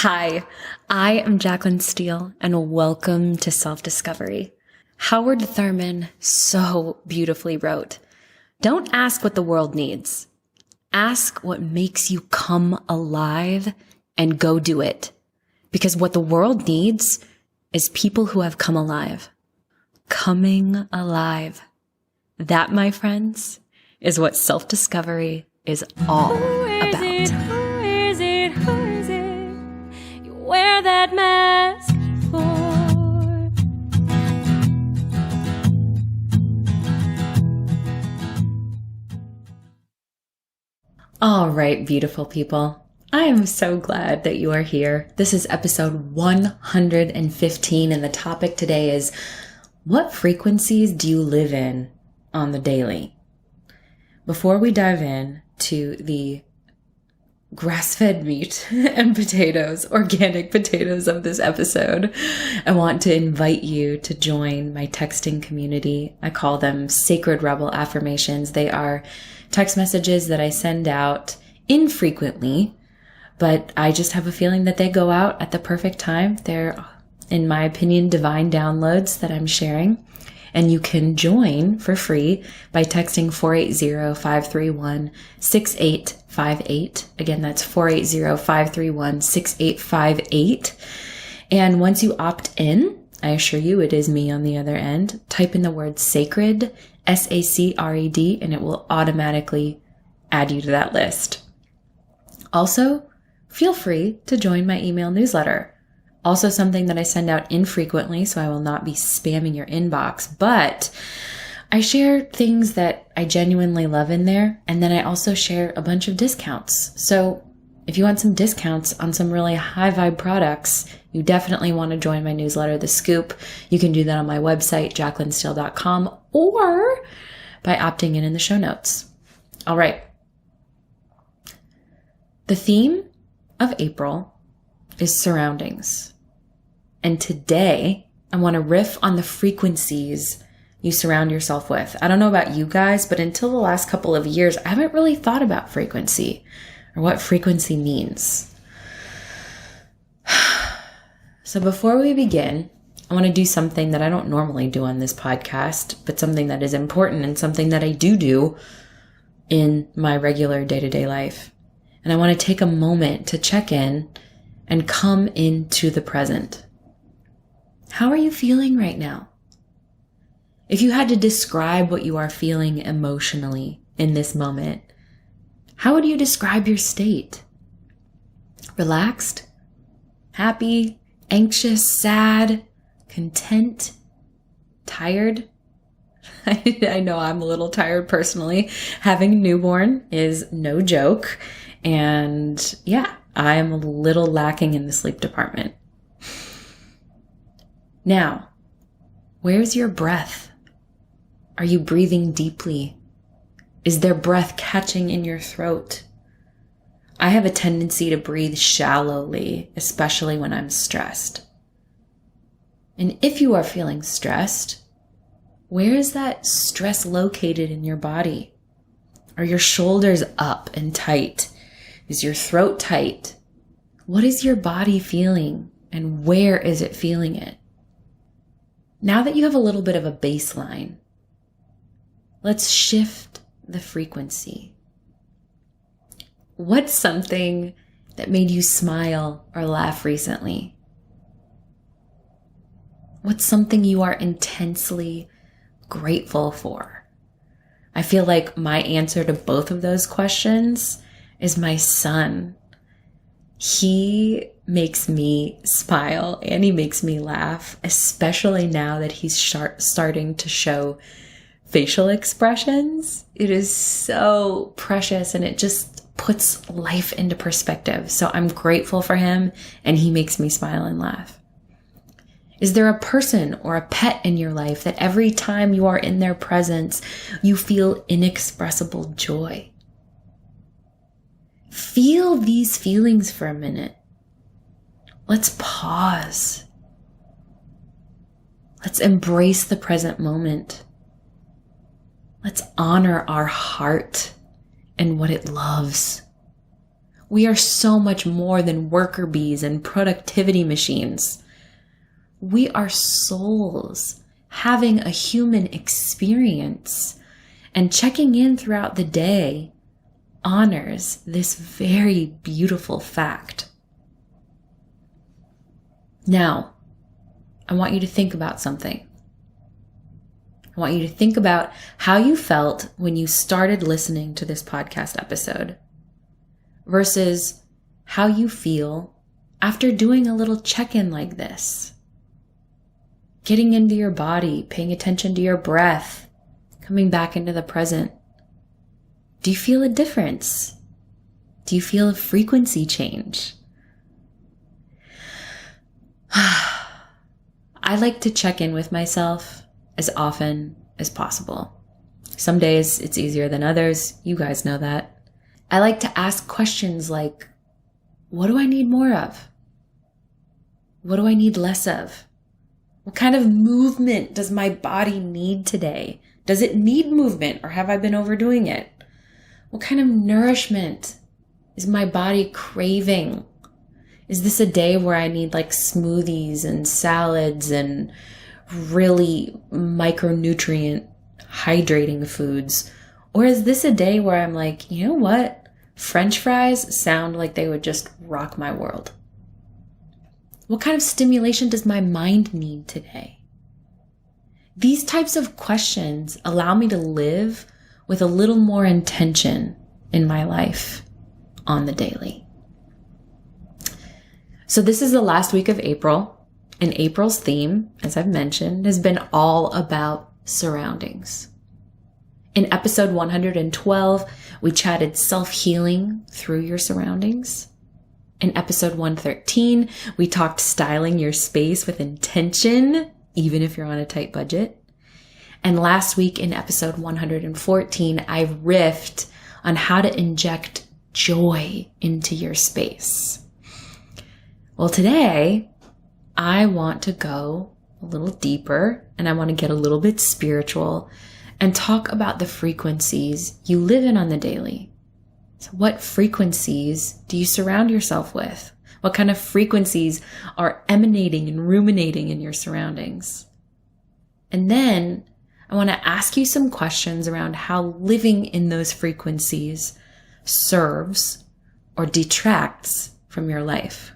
Hi, I am Jaclyn Steele, and welcome to Self-Discovery. Howard Thurman so beautifully wrote, "Don't ask what the world needs. Ask what makes you come alive and go do it. Because what the world needs is people who have come alive." Coming alive. That, my friends, is what self-discovery is all about. Wear that mask for. All right, beautiful people. I am so glad that you are here. This is episode 115, and the topic today is, what frequencies do you live in on the daily? Before we dive in to the grass-fed meat and potatoes, organic potatoes of this episode, I want to invite you to join my texting community. I call them Sacred Rebel Affirmations. They are text messages that I send out infrequently, but I just have a feeling that they go out at the perfect time. They're, in my opinion, divine downloads that I'm sharing. And you can join for free by texting 480-531-6858. Again, that's 480-531-6858. And once you opt in, I assure you it is me on the other end. Type in the word sacred, SACRED, and it will automatically add you to that list. Also, feel free to join my email newsletter. Also something that I send out infrequently, so I will not be spamming your inbox, but I share things that I genuinely love in there, and then I also share a bunch of discounts. So if you want some discounts on some really high vibe products, you definitely want to join my newsletter, The Scoop. You can do that on my website, jaclynsteele.com, or by opting in the show notes. All right. The theme of April is surroundings. And today, I want to riff on the frequencies you surround yourself with. I don't know about you guys, but until the last couple of years, I haven't really thought about frequency or what frequency means. So before we begin, I want to do something that I don't normally do on this podcast, but something that is important and something that I do in my regular day-to-day life. And I want to take a moment to check in and come into the present. How are you feeling right now? If you had to describe what you are feeling emotionally in this moment, how would you describe your state? Relaxed? Happy? Anxious? Sad? Content? Tired? I know I'm a little tired personally. Having a newborn is no joke. And yeah, I am a little lacking in the sleep department. Now, where's your breath? Are you breathing deeply? Is there breath catching in your throat? I have a tendency to breathe shallowly, especially when I'm stressed. And if you are feeling stressed, where is that stress located in your body? Are your shoulders up and tight? Is your throat tight? What is your body feeling, and where is it feeling it? Now that you have a little bit of a baseline, let's shift the frequency. What's something that made you smile or laugh recently? What's something you are intensely grateful for? I feel like my answer to both of those questions is my son. He makes me smile and he makes me laugh, especially now that he's starting to show facial expressions. It is so precious and it just puts life into perspective. So I'm grateful for him and he makes me smile and laugh. Is there a person or a pet in your life that every time you are in their presence, you feel inexpressible joy? Feel these feelings for a minute. Let's pause. Let's embrace the present moment. Let's honor our heart and what it loves. We are so much more than worker bees and productivity machines. We are souls having a human experience, and checking in throughout the day honors this very beautiful fact. Now, I want you to think about something. I want you to think about how you felt when you started listening to this podcast episode versus how you feel after doing a little check-in like this. Getting into your body, paying attention to your breath, coming back into the present. Do you feel a difference? Do you feel a frequency change? I like to check in with myself as often as possible. Some days it's easier than others. You guys know that. I like to ask questions like, what do I need more of? What do I need less of? What kind of movement does my body need today? Does it need movement, or have I been overdoing it? What kind of nourishment is my body craving? Is this a day where I need like smoothies and salads and really micronutrient hydrating foods? Or is this a day where I'm like, you know what? French fries sound like they would just rock my world. What kind of stimulation does my mind need today? These types of questions allow me to live with a little more intention in my life on the daily. So this is the last week of April, and April's theme, as I've mentioned, has been all about surroundings. In episode 112, we chatted self-healing through your surroundings. In episode 113, we talked styling your space with intention, even if you're on a tight budget. And last week in episode 114, I riffed on how to inject joy into your space. Well, today, I want to go a little deeper, and I want to get a little bit spiritual and talk about the frequencies you live in on the daily. So what frequencies do you surround yourself with? What kind of frequencies are emanating and ruminating in your surroundings? And then I want to ask you some questions around how living in those frequencies serves or detracts from your life.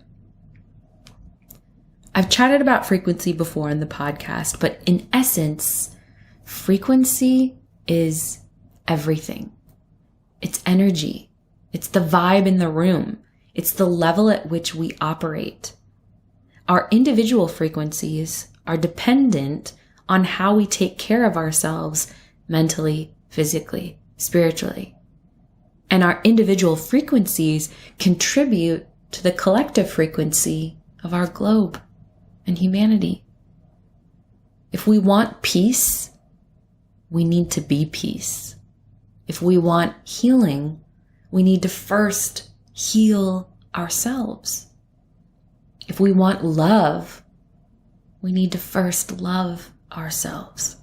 I've chatted about frequency before in the podcast, but in essence, frequency is everything. It's energy. It's the vibe in the room. It's the level at which we operate. Our individual frequencies are dependent on how we take care of ourselves mentally, physically, spiritually. And our individual frequencies contribute to the collective frequency of our globe and humanity. If we want peace, we need to be peace. If we want healing, we need to first heal ourselves. If we want love, we need to first love ourselves.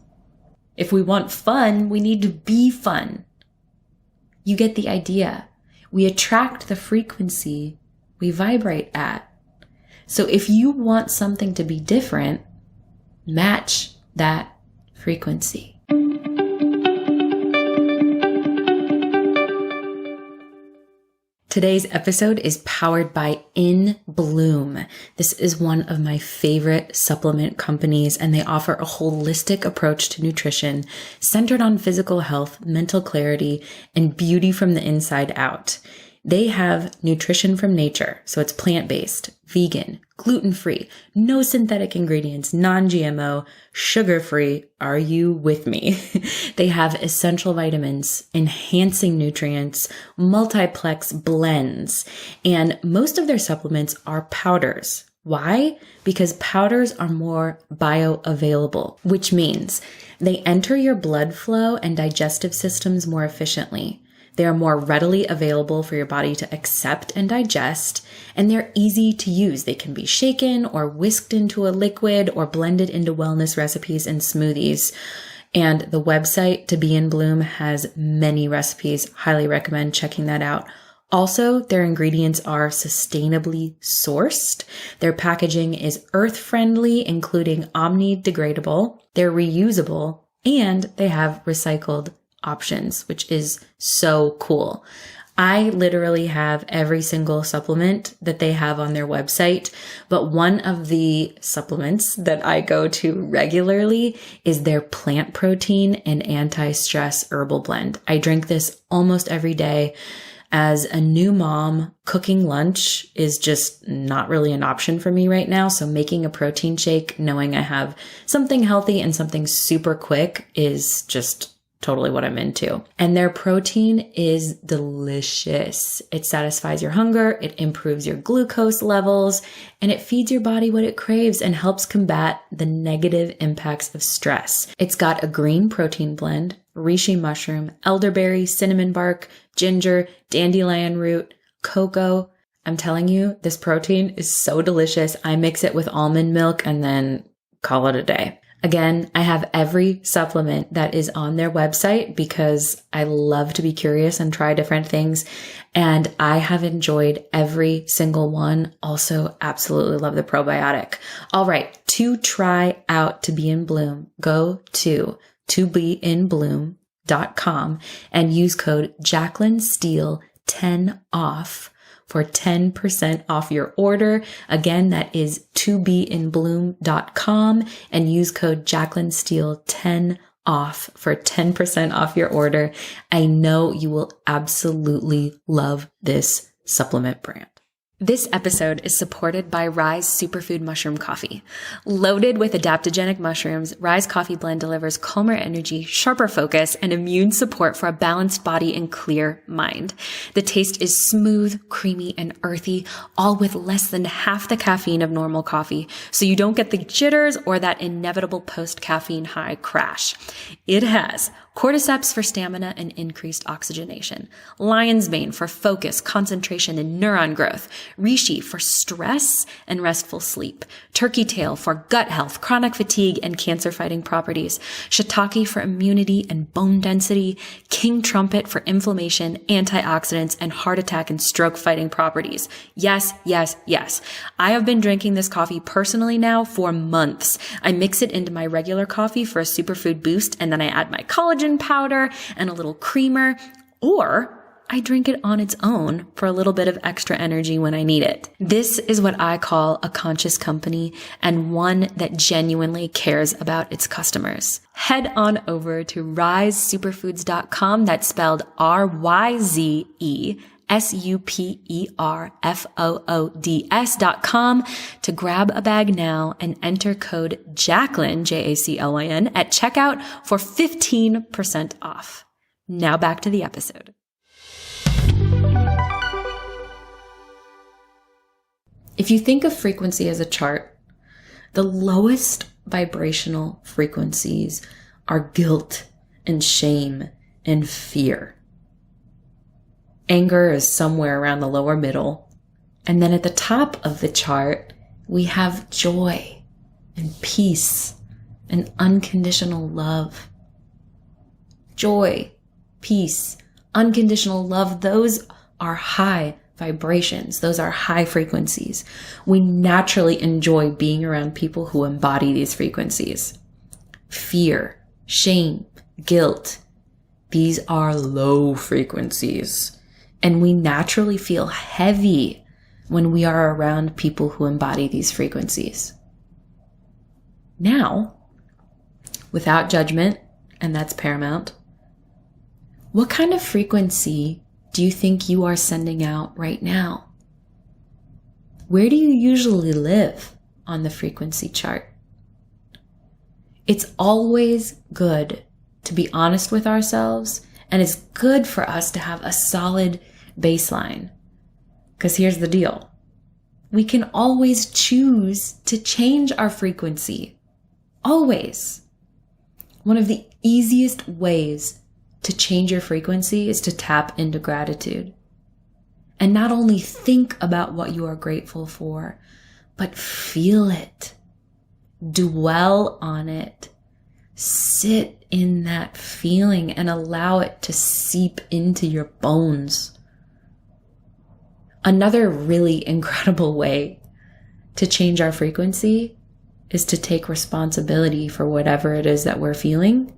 If we want fun, we need to be fun. You get the idea. We attract the frequency we vibrate at. So if you want something to be different, match that frequency. Today's episode is powered by INBLOOM. This is one of my favorite supplement companies, and they offer a holistic approach to nutrition centered on physical health, mental clarity, and beauty from the inside out. They have nutrition from nature, so it's plant-based, vegan, gluten-free, no synthetic ingredients, non-GMO, sugar-free. Are you with me? They have essential vitamins, enhancing nutrients, multiplex blends, and most of their supplements are powders. Why? Because powders are more bioavailable, which means they enter your blood flow and digestive systems more efficiently. They are more readily available for your body to accept and digest, and they're easy to use. They can be shaken or whisked into a liquid or blended into wellness recipes and smoothies. And the website To Be in Bloom has many recipes. Highly recommend checking that out. Also, their ingredients are sustainably sourced. Their packaging is earth-friendly, including omni-degradable. They're reusable, and they have recycled options, which is so cool. I literally have every single supplement that they have on their website, but one of the supplements that I go to regularly is their plant protein and anti-stress herbal blend. I drink this almost every day. As a new mom, cooking lunch is just not really an option for me right now. So making a protein shake, knowing I have something healthy and something super quick, is just totally what I'm into. And their protein is delicious. It satisfies your hunger, it improves your glucose levels, and it feeds your body what it craves and helps combat the negative impacts of stress. It's got a green protein blend, reishi mushroom, elderberry, cinnamon bark, ginger, dandelion root, cocoa. I'm telling you, this protein is so delicious. I mix it with almond milk and then call it a day. Again, I have every supplement that is on their website because I love to be curious and try different things. And I have enjoyed every single one. Also, absolutely love the probiotic. All right, to try out To Be in Bloom, go to tobeInBloom.com and use code Jaclyn Steele 10 off for 10% off your order. Again, that is tobeInBloom.com and use code Jaclyn Steele 10 off for 10% off your order. I know you will absolutely love this supplement brand. This episode is supported by RYZE Superfood Mushroom Coffee. Loaded with adaptogenic mushrooms, RYZE Coffee Blend delivers calmer energy, sharper focus, and immune support for a balanced body and clear mind. The taste is smooth, creamy, and earthy, all with less than half the caffeine of normal coffee, so you don't get the jitters or that inevitable post-caffeine high crash. It has cordyceps for stamina and increased oxygenation, lion's mane for focus, concentration, and neuron growth, reishi for stress and restful sleep, turkey tail for gut health, chronic fatigue, and cancer-fighting properties, shiitake for immunity and bone density, king trumpet for inflammation, antioxidants, and heart attack and stroke-fighting properties. Yes, yes, yes. I have been drinking this coffee personally now for months. I mix it into my regular coffee for a superfood boost, and then I add my collagen powder and a little creamer, or I drink it on its own for a little bit of extra energy when I need it. This is what I call a conscious company and one that genuinely cares about its customers. Head on over to RYZESuperfoods.com. That's spelled RYZE. SUPERFOODS.com to grab a bag now and enter code Jaclyn, Jaclyn, at checkout for 15% off. Now back to the episode. If you think of frequency as a chart, the lowest vibrational frequencies are guilt and shame and fear. Anger is somewhere around the lower middle. And then at the top of the chart, we have joy and peace and unconditional love. Joy, peace, unconditional love, those are high vibrations. Those are high frequencies. We naturally enjoy being around people who embody these frequencies. Fear, shame, guilt, these are low frequencies. And we naturally feel heavy when we are around people who embody these frequencies. Now, without judgment, and that's paramount, what kind of frequency do you think you are sending out right now? Where do you usually live on the frequency chart? It's always good to be honest with ourselves, and it's good for us to have a solid baseline. Because here's the deal. We can always choose to change our frequency. Always. One of the easiest ways to change your frequency is to tap into gratitude. And not only think about what you are grateful for, but feel it. Dwell on it. Sit in that feeling and allow it to seep into your bones. Another really incredible way to change our frequency is to take responsibility for whatever it is that we're feeling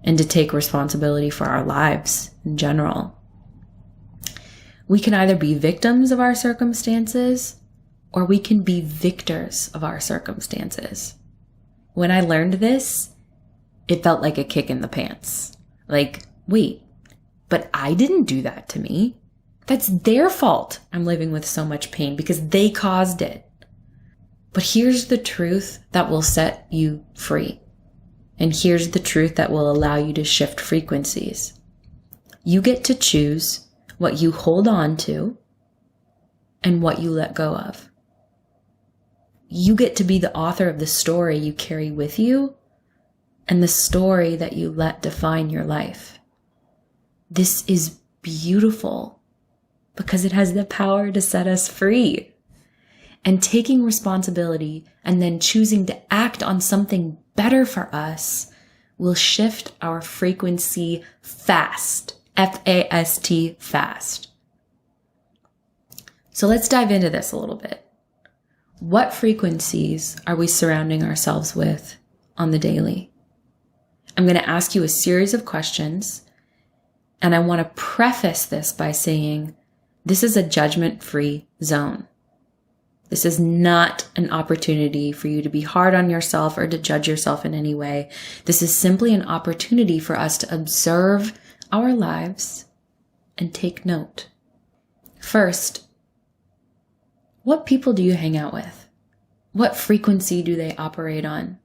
and to take responsibility for our lives in general. We can either be victims of our circumstances or we can be victors of our circumstances. When I learned this, it felt like a kick in the pants. Like, wait, but I didn't do that to me. That's their fault I'm living with so much pain because they caused it. But here's the truth that will set you free. And here's the truth that will allow you to shift frequencies. You get to choose what you hold on to and what you let go of. You get to be the author of the story you carry with you and the story that you let define your life. This is beautiful because it has the power to set us free. And taking responsibility and then choosing to act on something better for us will shift our frequency fast. F-A-S-T, fast. So let's dive into this a little bit. What frequencies are we surrounding ourselves with on the daily? I'm going to ask you a series of questions, and I want to preface this by saying this is a judgment-free zone. This is not an opportunity for you to be hard on yourself or to judge yourself in any way. This is simply an opportunity for us to observe our lives and take note. First, what people do you hang out with? What frequency do they operate on?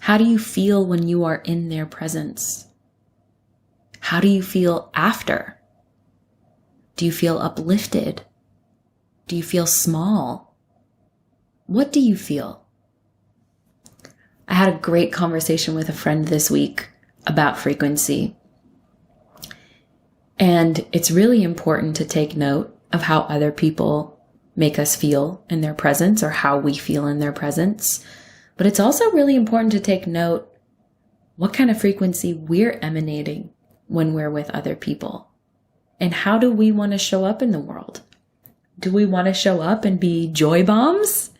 How do you feel when you are in their presence? How do you feel after? Do you feel uplifted? Do you feel small? What do you feel? I had a great conversation with a friend this week about frequency. And it's really important to take note of how other people make us feel in their presence or how we feel in their presence. But it's also really important to take note what kind of frequency we're emanating when we're with other people. And how do we want to show up in the world? Do we want to show up and be joy bombs?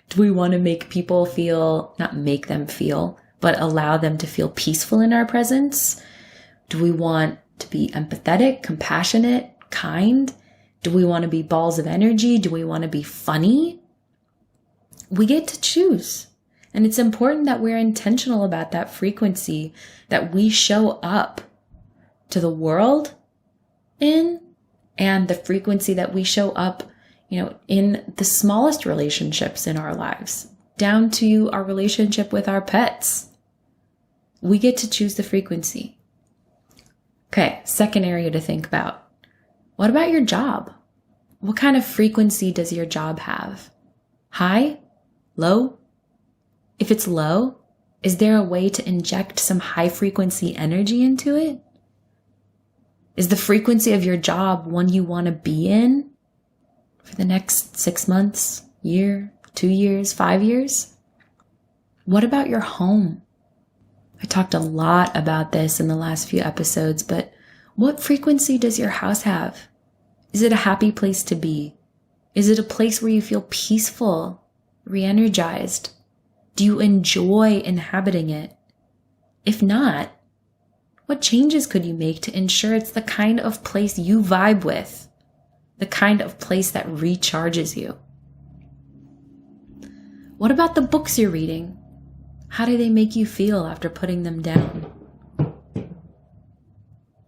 Do we want to make people feel, not make them feel, but allow them to feel peaceful in our presence? Do we want to be empathetic, compassionate, kind? Do we want to be balls of energy? Do we want to be funny? We get to choose. And it's important that we're intentional about that frequency that we show up to the world in, and the frequency that we show up in the smallest relationships in our lives, down to our relationship with our pets. We get to choose the frequency. Okay, second area to think about. What about your job? What kind of frequency does your job have? High? Low? If it's low, is there a way to inject some high frequency energy into it? Is the frequency of your job one you want to be in for the next 6 months, year, 2 years, 5 years? What about your home? I talked a lot about this in the last few episodes, but what frequency does your house have? Is it a happy place to be? Is it a place where you feel peaceful, re-energized? Do you enjoy inhabiting it? If not, what changes could you make to ensure it's the kind of place you vibe with? The kind of place that recharges you? What about the books you're reading? How do they make you feel after putting them down?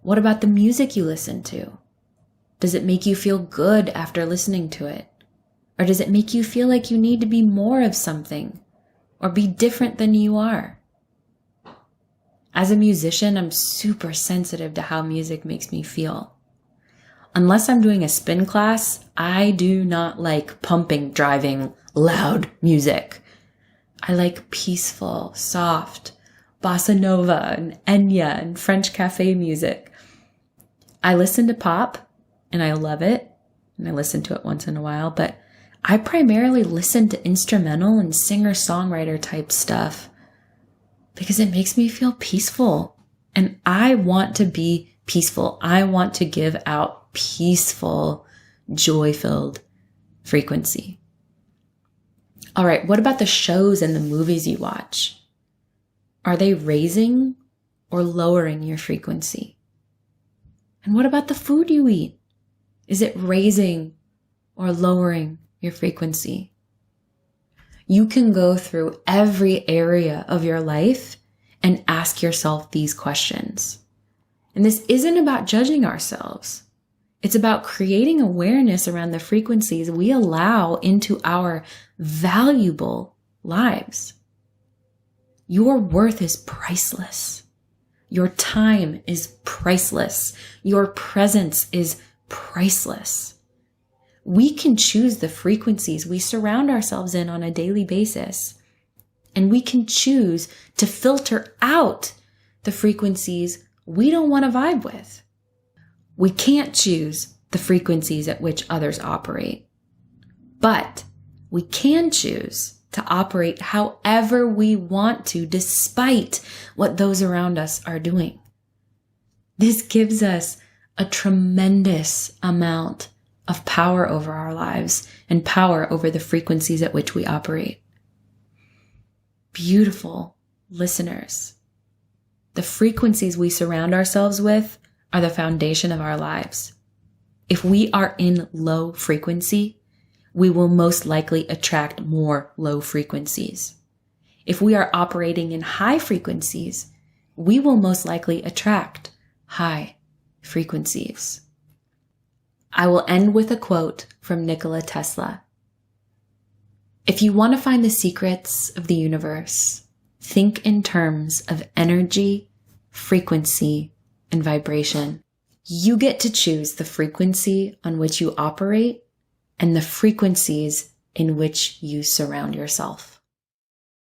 What about the music you listen to? Does it make you feel good after listening to it? Or does it make you feel like you need to be more of something or be different than you are? As a musician, I'm super sensitive to how music makes me feel. Unless I'm doing a spin class, I do not like pumping, driving, loud music. I like peaceful, soft, bossa nova and Enya and French cafe music. I listen to pop and I love it, and I listen to it once in a while, but I primarily listen to instrumental and singer-songwriter type stuff because it makes me feel peaceful. And I want to be peaceful. I want to give out peaceful joy-filled frequency. All right, what about the shows and the movies you watch? Are they raising or lowering your frequency? And what about the food you eat? Is it raising or lowering your frequency? You can go through every area of your life and ask yourself these questions. And this isn't about judging ourselves. It's about creating awareness around the frequencies we allow into our valuable lives. Your worth is priceless. Your time is priceless. Your presence is priceless. We can choose the frequencies we surround ourselves in on a daily basis. And we can choose to filter out the frequencies we don't want to vibe with. We can't choose the frequencies at which others operate, but we can choose to operate however we want to, despite what those around us are doing. This gives us a tremendous amount of power over our lives and power over the frequencies at which we operate. Beautiful listeners, the frequencies we surround ourselves with are the foundation of our lives. If we are in low frequency, we will most likely attract more low frequencies. If we are operating in high frequencies, we will most likely attract high frequencies. I will end with a quote from Nikola Tesla. If you want to find the secrets of the universe, think in terms of energy, frequency, and vibration. You get to choose the frequency on which you operate and the frequencies in which you surround yourself.